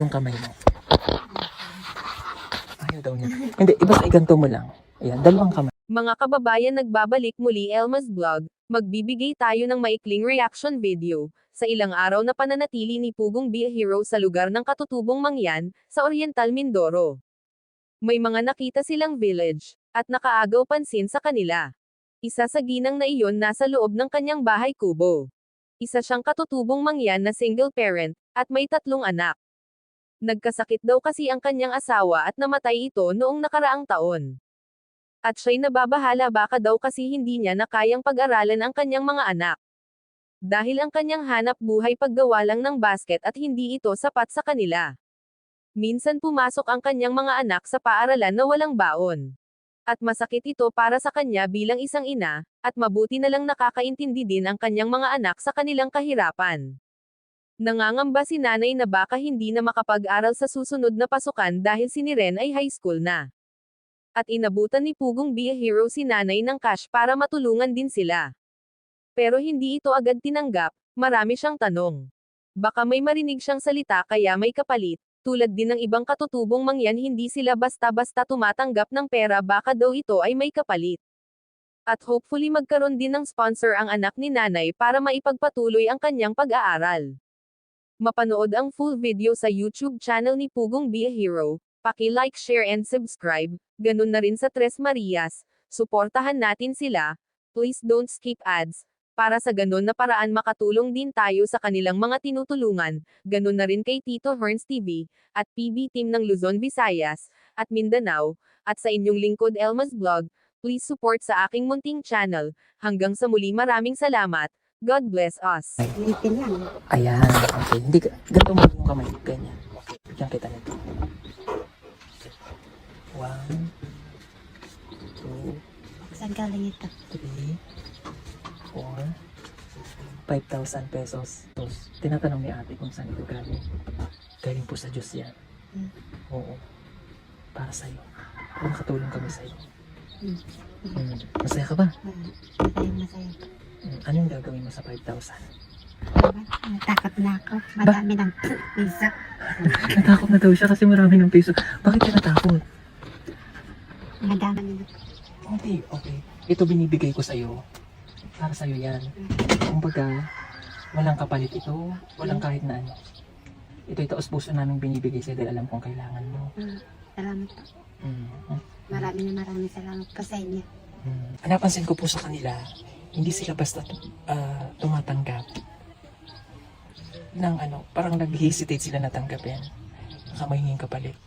Yung kamay mo. Ayaw daw niya. Hindi, basta iganto mo lang. Ayan, dalawang kamay. Mga kababayan, nagbabalik muli Elma's Vlog, magbibigay tayo ng maikling reaction video, sa ilang araw na pananatili ni Pugong Be a Hero sa lugar ng Katutubong Mangyan, sa Oriental Mindoro. May mga nakita silang village, at nakaagaw pansin sa kanila. Isa sa ginang na iyon nasa loob ng kanyang bahay kubo. Isa siyang Katutubong Mangyan na single parent, at may 3 anak. Nagkasakit daw kasi ang kanyang asawa at namatay ito noong nakaraang taon. At siya'y nababahala baka daw kasi hindi niya na kayang pag-aralan ang kanyang mga anak. Dahil ang kanyang hanap buhay paggawa lang ng basket at hindi ito sapat sa kanila. Minsan pumasok ang kanyang mga anak sa paaralan na walang baon. At masakit ito para sa kanya bilang isang ina, at mabuti na lang nakakaintindi din ang kanyang mga anak sa kanilang kahirapan. Nangangamba si nanay na baka hindi na makapag-aral sa susunod na pasukan dahil si Niren ay high school na. At inabutan ni Pugong Be a Hero si nanay ng cash para matulungan din sila. Pero hindi ito agad tinanggap, marami siyang tanong. Baka may marinig siyang salita kaya may kapalit, tulad din ng ibang Katutubong Mangyan hindi sila basta-basta tumatanggap ng pera baka daw ito ay may kapalit. At hopefully magkaroon din ng sponsor ang anak ni nanay para maipagpatuloy ang kanyang pag-aaral. Mapanood ang full video sa YouTube channel ni Pugong Be a Hero. Paki-like, share and subscribe, ganun na rin sa Tres Marias, suportahan natin sila, please don't skip ads, para sa ganun na paraan makatulong din tayo sa kanilang mga tinutulungan, ganun na rin kay Tito Horns TV, at PB Team ng Luzon, Visayas, at Mindanao, at sa inyong lingkod Elma's Vlog, please support sa aking munting channel, hanggang sa muli maraming salamat, God bless us. Ulitin yan. Ayan, okay. Hindi, ganito mo yung kamay. Ganyan. Okay, bigyan kita nito. 1, 2, Saan galing ito? 3, 4, 5,000 pesos. Tapos, tinatanong ni ate kung saan ito galing. Galing po sa Diyos yan. Oo. Para sa'yo. Makatulong kami sa'yo. Masaya ka ba? Masaya. Anong gagawin mo sa 5,000? Natakot na ako. Madami ng piso. Natakot na daw siya kasi marami ng peso. Bakit ka natakot? Madami na. Okay, okay. Ito binibigay ko sa'yo. Para sa'yo yan. Kumbaga, walang kapalit ito. Walang kahit na ano. Ito puso namin binibigay sa'yo dahil alam kong kailangan mo. Salamat po. Maraming salamat po sa inyo. Napansin ko po sa kanila, hindi sila basta tumatanggap ng ano, parang nag-hesitate sila na tanggapin. Baka mahinging kapalit.